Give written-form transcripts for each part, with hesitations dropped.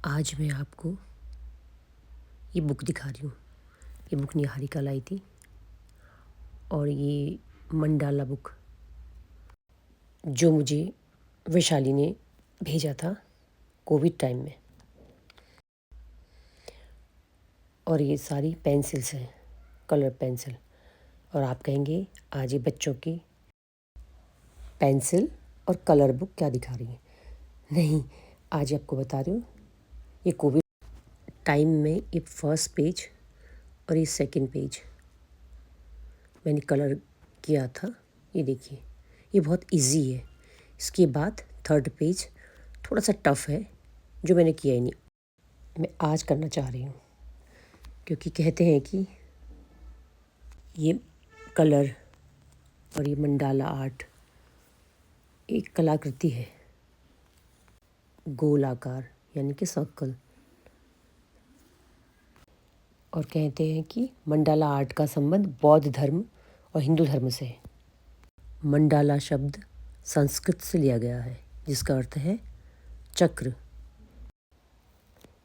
आज मैं आपको ये बुक दिखा रही हूँ। ये बुक निहारिका लाई थी और ये मंडाला बुक जो मुझे वैशाली ने भेजा था कोविड टाइम में। और ये सारी पेंसिल्स हैं, कलर पेंसिल। और आप कहेंगे आज ये बच्चों की पेंसिल और कलर बुक क्या दिखा रही है। नहीं, आज आपको बता रही हूँ ये कोविड टाइम में ये फर्स्ट पेज और ये सेकंड पेज मैंने कलर किया था। ये देखिए, ये बहुत इजी है। इसके बाद थर्ड पेज थोड़ा सा टफ़ है जो मैंने किया ही नहीं, मैं आज करना चाह रही हूँ। क्योंकि कहते हैं कि ये कलर और ये मंडाला आर्ट एक कलाकृति है, गोल आकार यानी कि सर्कल। और कहते हैं कि मंडाला आर्ट का संबंध बौद्ध धर्म और हिंदू धर्म से है। मंडाला शब्द संस्कृत से लिया गया है जिसका अर्थ है चक्र।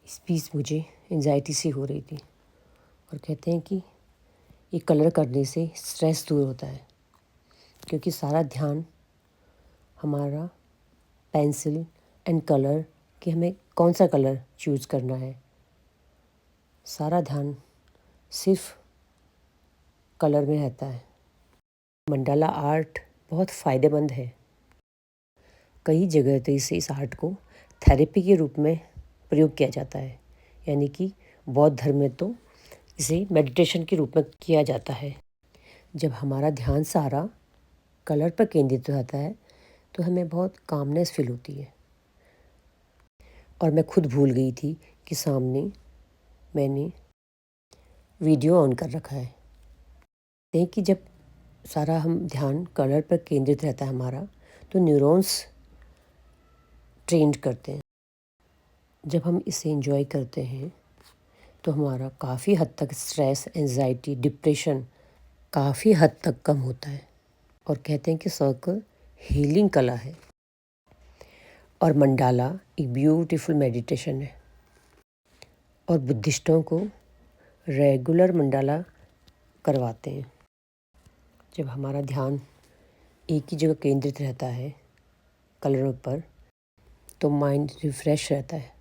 इस बीच मुझे एंजाइटी सी हो रही थी और कहते हैं कि ये कलर करने से स्ट्रेस दूर होता है, क्योंकि सारा ध्यान हमारा पेंसिल एंड कलर कि हमें कौन सा कलर चूज़ करना है, सारा ध्यान सिर्फ कलर में रहता है। मंडाला आर्ट बहुत फ़ायदेमंद है। कई जगह तो इस आर्ट को थेरेपी के रूप में प्रयोग किया जाता है, यानी कि बौद्ध धर्म में तो इसे मेडिटेशन के रूप में किया जाता है। जब हमारा ध्यान सारा कलर पर केंद्रित रहता है तो हमें बहुत कामनेस फील होती है। और मैं खुद भूल गई थी कि सामने मैंने वीडियो ऑन कर रखा है। देखें कि जब सारा हम ध्यान कलर पर केंद्रित रहता है हमारा, तो न्यूरॉन्स ट्रेंड करते हैं। जब हम इसे एंजॉय करते हैं तो हमारा काफ़ी हद तक स्ट्रेस, एंजाइटी, डिप्रेशन काफ़ी हद तक कम होता है। और कहते हैं कि सर्कल हीलिंग कला है और मंडाला एक ब्यूटीफुल मेडिटेशन है। और बुद्धिस्टों को रेगुलर मंडाला करवाते हैं। जब हमारा ध्यान एक ही जगह केंद्रित रहता है कलरों पर, तो माइंड रिफ्रेश रहता है।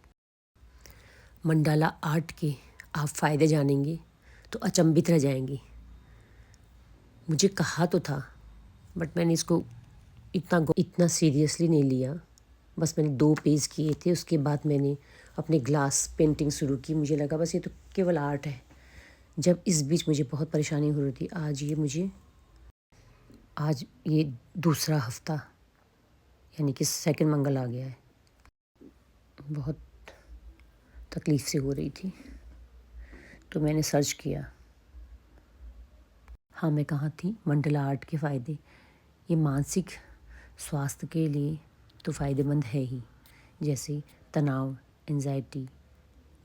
मंडाला आर्ट के आप फ़ायदे जानेंगे तो अचंभित रह जाएंगी। मुझे कहा तो था, बट मैंने इसको इतना सीरियसली नहीं लिया। बस मैंने 2 पेज किए थे, उसके बाद मैंने अपने ग्लास पेंटिंग शुरू की। मुझे लगा बस ये तो केवल आर्ट है। जब इस बीच मुझे बहुत परेशानी हो रही थी। आज ये दूसरा हफ्ता यानी कि सेकंड मंगल आ गया है। बहुत तकलीफ़ से हो रही थी तो मैंने सर्च किया। हाँ, मैं कहाँ थी। मंडाला आर्ट के फ़ायदे, ये मानसिक स्वास्थ्य के लिए तो फ़ायदेमंद है ही। जैसे तनाव, एंजाइटी,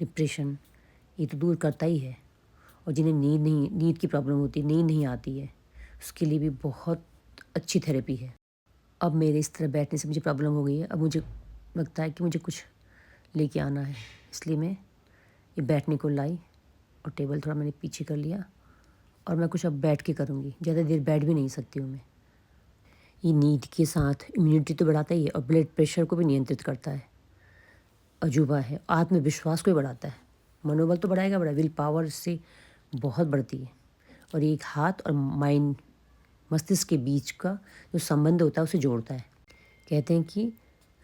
डिप्रेशन ये तो दूर करता ही है। और जिन्हें नींद की प्रॉब्लम होती है, नींद नहीं आती है, उसके लिए भी बहुत अच्छी थेरेपी है। अब मेरे इस तरह बैठने से मुझे प्रॉब्लम हो गई है। अब मुझे लगता है कि मुझे कुछ लेके आना है, इसलिए मैं ये बैठने को लाई और टेबल थोड़ा मैंने पीछे कर लिया। और मैं कुछ अब बैठ के करूँगी, ज़्यादा देर बैठ भी नहीं सकती हूँ मैं। ये नींद के साथ इम्यूनिटी तो बढ़ाता ही है और ब्लड प्रेशर को भी नियंत्रित करता है। अजूबा है। आत्मविश्वास को भी बढ़ाता है। मनोबल तो बढ़ाएगा, विल पावर इससे बहुत बढ़ती है। और ये एक हाथ और माइंड, मस्तिष्क के बीच का जो संबंध होता है उसे जोड़ता है। कहते हैं कि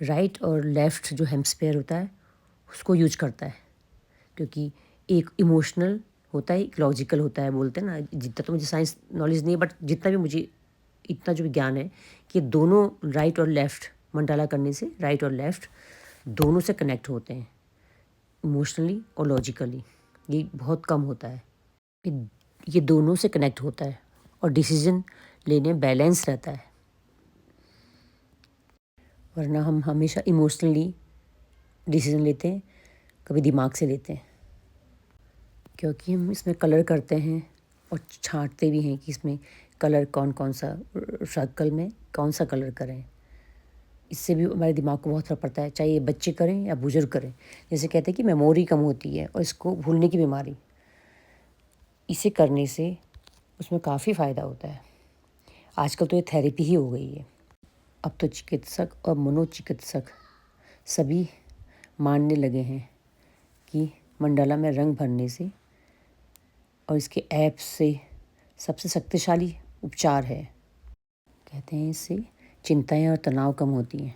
राइट और लेफ़्ट जो हेमिस्फीयर होता है उसको यूज करता है, क्योंकि एक इमोशनल होता है, एक लॉजिकल होता है। बोलते हैं ना, जितना तो मुझे साइंस नॉलेज नहीं है, बट जितना भी मुझे इतना जो ज्ञान है कि दोनों राइट और लेफ़्ट मंडाला करने से राइट और लेफ़्ट दोनों से कनेक्ट होते हैं, इमोशनली और लॉजिकली। ये बहुत कम होता है। ये दोनों से कनेक्ट होता है और डिसीजन लेने बैलेंस रहता है। वरना हम हमेशा इमोशनली डिसीजन लेते हैं, कभी दिमाग से लेते हैं। क्योंकि हम इसमें कलर करते हैं और छांटते भी हैं कि इसमें कलर कौन कौन सा, सर्कल में कौन सा कलर करें। इससे भी हमारे दिमाग को बहुत फ़र्क पड़ता है, चाहे ये बच्चे करें या बुजुर्ग करें। जैसे कहते हैं कि मेमोरी कम होती है और इसको भूलने की बीमारी, इसे करने से उसमें काफ़ी फ़ायदा होता है। आजकल तो ये थेरेपी ही हो गई है। अब तो चिकित्सक और मनोचिकित्सक सभी मानने लगे हैं कि मंडाला में रंग भरने से और इसके ऐप से सबसे शक्तिशाली उपचार है। कहते हैं इससे चिंताएं और तनाव कम होती हैं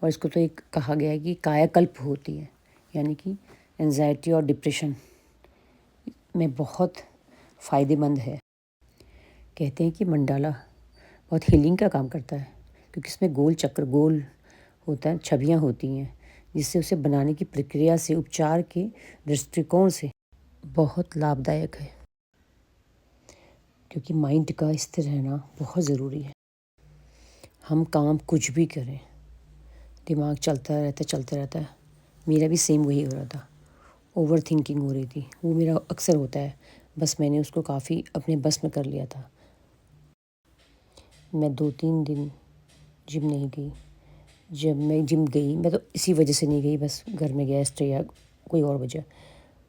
और इसको तो एक कहा गया है कि कायाकल्प होती है, यानी कि एंजाइटी और डिप्रेशन में बहुत फ़ायदेमंद है। कहते हैं कि मंडाला बहुत हीलिंग का काम करता है क्योंकि इसमें गोल चक्र गोल होता है, छवियाँ होती हैं, जिससे उसे बनाने की प्रक्रिया से उपचार के दृष्टिकोण से बहुत लाभदायक है, क्योंकि माइंड का स्थिर रहना बहुत ज़रूरी है। हम काम कुछ भी करें, दिमाग चलता रहता है। मेरा भी सेम वही हो रहा था, ओवर थिंकिंग हो रही थी। वो मेरा अक्सर होता है, बस मैंने उसको काफ़ी अपने बस में कर लिया था। मैं 2-3 दिन जिम नहीं गई। जब मैं जिम गई, मैं तो इसी वजह से नहीं गई, बस घर में गेस्ट या कोई और वजह।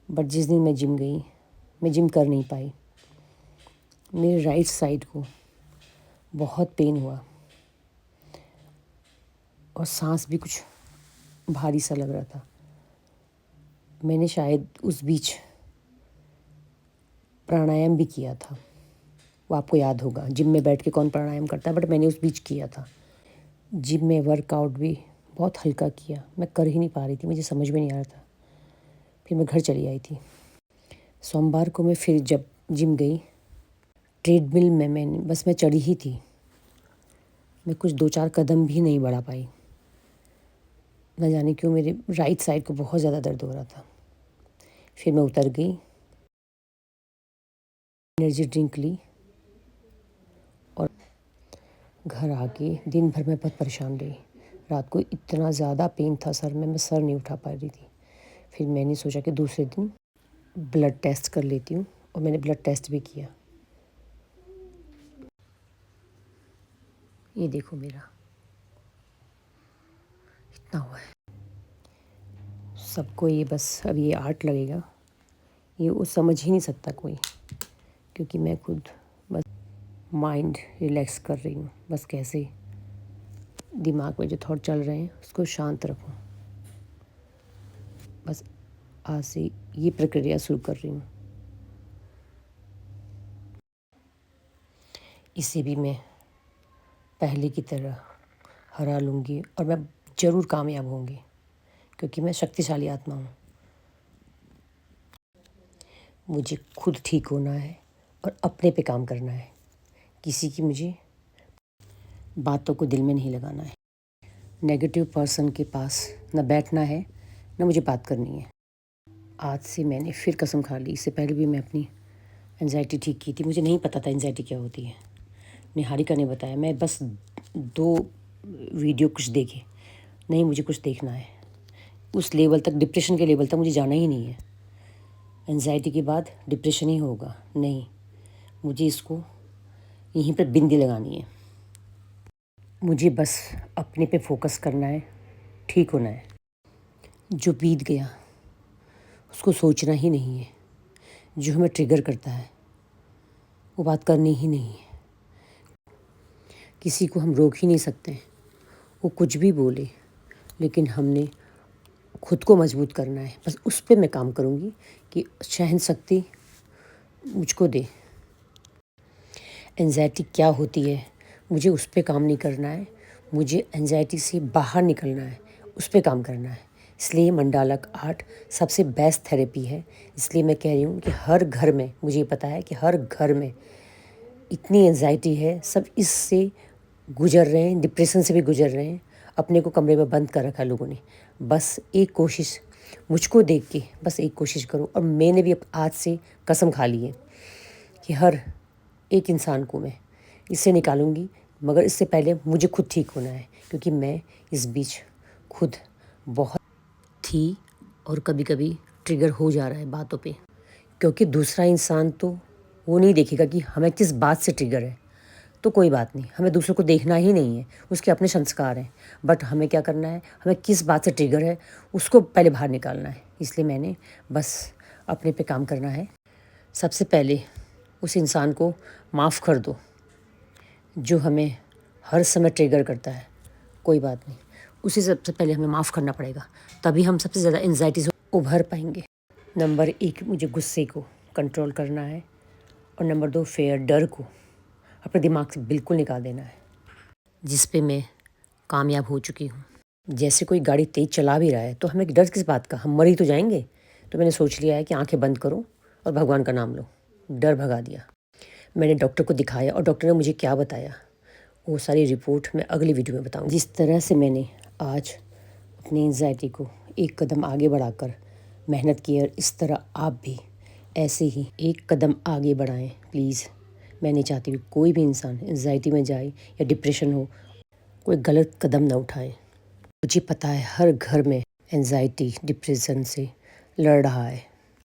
बट जिस दिन मैं जिम गई, मैं जिम कर नहीं पाई। मेरे राइट साइड को बहुत पेन हुआ और सांस भी कुछ भारी सा लग रहा था। मैंने शायद उस बीच प्राणायाम भी किया था, वो आपको याद होगा। जिम में बैठ के कौन प्राणायाम करता है, बट मैंने उस बीच किया था। जिम में वर्कआउट भी बहुत हल्का किया, मैं कर ही नहीं पा रही थी, मुझे समझ में नहीं आ रहा था। फिर मैं घर चली आई थी। सोमवार को मैं फिर जब जिम गई, ट्रेडमिल में मैं चढ़ी ही थी। मैं कुछ 2-4 कदम भी नहीं बढ़ा पाई। न जाने क्यों मेरे राइट साइड को बहुत ज़्यादा दर्द हो रहा था। फिर मैं उतर गई, एनर्जी ड्रिंक ली और घर आके दिन भर मैं बहुत परेशान रही। रात को इतना ज़्यादा पेन था सर में, मैं सर नहीं उठा पा रही थी। फिर मैंने सोचा कि दूसरे दिन ब्लड टेस्ट कर लेती हूँ और मैंने ब्लड टेस्ट भी किया। ये देखो मेरा इतना हुआ है। सबको ये बस अब ये आर्ट लगेगा, ये वो समझ ही नहीं सकता कोई, क्योंकि मैं खुद बस माइंड रिलैक्स कर रही हूँ। बस कैसे दिमाग में जो थॉट चल रहे हैं उसको शांत रखूँ। बस आज से ये प्रक्रिया शुरू कर रही हूँ। इसे भी मैं पहले की तरह हरा लूँगी और मैं ज़रूर कामयाब होंगी, क्योंकि मैं शक्तिशाली आत्मा हूँ। मुझे खुद ठीक होना है और अपने पे काम करना है। किसी की मुझे बातों को दिल में नहीं लगाना है। नेगेटिव पर्सन के पास न बैठना है, न मुझे बात करनी है। आज से मैंने फिर कसम खा ली। इससे पहले भी मैं अपनी एंजाइटी ठीक की थी। मुझे नहीं पता था एंजाइटी क्या होती है। निहारिका ने बताया। मैं बस 2 वीडियो कुछ देखे। नहीं, मुझे कुछ देखना है। उस लेवल तक, डिप्रेशन के लेवल तक मुझे जाना ही नहीं है। एंजाइटी के बाद डिप्रेशन ही होगा, नहीं। मुझे इसको यहीं पर बिंदी लगानी है। मुझे बस अपने पे फोकस करना है, ठीक होना है। जो बीत गया उसको सोचना ही नहीं है। जो हमें ट्रिगर करता है वो बात करनी ही नहीं है। किसी को हम रोक ही नहीं सकते, वो कुछ भी बोले, लेकिन हमने खुद को मजबूत करना है। बस उस पे मैं काम करूँगी कि सहन शक्ति मुझको दे। एंजाइटी क्या होती है, मुझे उस पे काम नहीं करना है। मुझे एंजाइटी से बाहर निकलना है, उस पे काम करना है। इसलिए मंडालक आर्ट सबसे बेस्ट थेरेपी है। इसलिए मैं कह रही हूँ कि हर घर में, मुझे पता है कि हर घर में इतनी एंजाइटी है, सब इससे गुजर रहे हैं, डिप्रेशन से भी गुजर रहे हैं। अपने को कमरे में बंद कर रखा है लोगों ने। बस एक कोशिश मुझको देख के, बस एक कोशिश करो। और मैंने भी अब आज से कसम खा ली है कि हर एक इंसान को मैं इससे निकालूंगी, मगर इससे पहले मुझे खुद ठीक होना है, क्योंकि मैं इस बीच खुद बहुत थी और कभी कभी ट्रिगर हो जा रहा है बातों पे, क्योंकि दूसरा इंसान तो वो नहीं देखेगा कि हमें किस बात से ट्रिगर है। तो कोई बात नहीं, हमें दूसरों को देखना ही नहीं है, उसके अपने संस्कार हैं। बट हमें क्या करना है, हमें किस बात से ट्रिगर है उसको पहले बाहर निकालना है। इसलिए मैंने बस अपने पे काम करना है। सबसे पहले उस इंसान को माफ़ कर दो जो हमें हर समय ट्रिगर करता है। कोई बात नहीं, उसे सबसे पहले हमें माफ़ करना पड़ेगा, तभी हम सबसे ज़्यादा एंग्जाइटी से उभर पाएंगे। नंबर 1, मुझे गुस्से को कंट्रोल करना है, और नंबर 2, फेयर, डर को अपने दिमाग से बिल्कुल निकाल देना है, जिस पे मैं कामयाब हो चुकी हूँ। जैसे कोई गाड़ी तेज़ चला भी रहा है तो हमें डर किस बात का, हम मर ही तो जाएंगे। तो मैंने सोच लिया है कि आंखें बंद करो और भगवान का नाम लो, डर भगा दिया। मैंने डॉक्टर को दिखाया और डॉक्टर ने मुझे क्या बताया वो सारी रिपोर्ट मैं अगली वीडियो में बताऊँगी। जिस तरह से मैंने आज अपनी एंग्जाइटी को एक कदम आगे बढ़ाकर मेहनत की, और इस तरह आप भी ऐसे ही एक कदम आगे बढ़ाएं प्लीज़। मैं नहीं चाहती कि कोई भी इंसान एंग्जाइटी में जाए या डिप्रेशन हो, कोई गलत कदम ना उठाए। मुझे पता है हर घर में एंग्जाइटी डिप्रेशन से लड़ रहा है,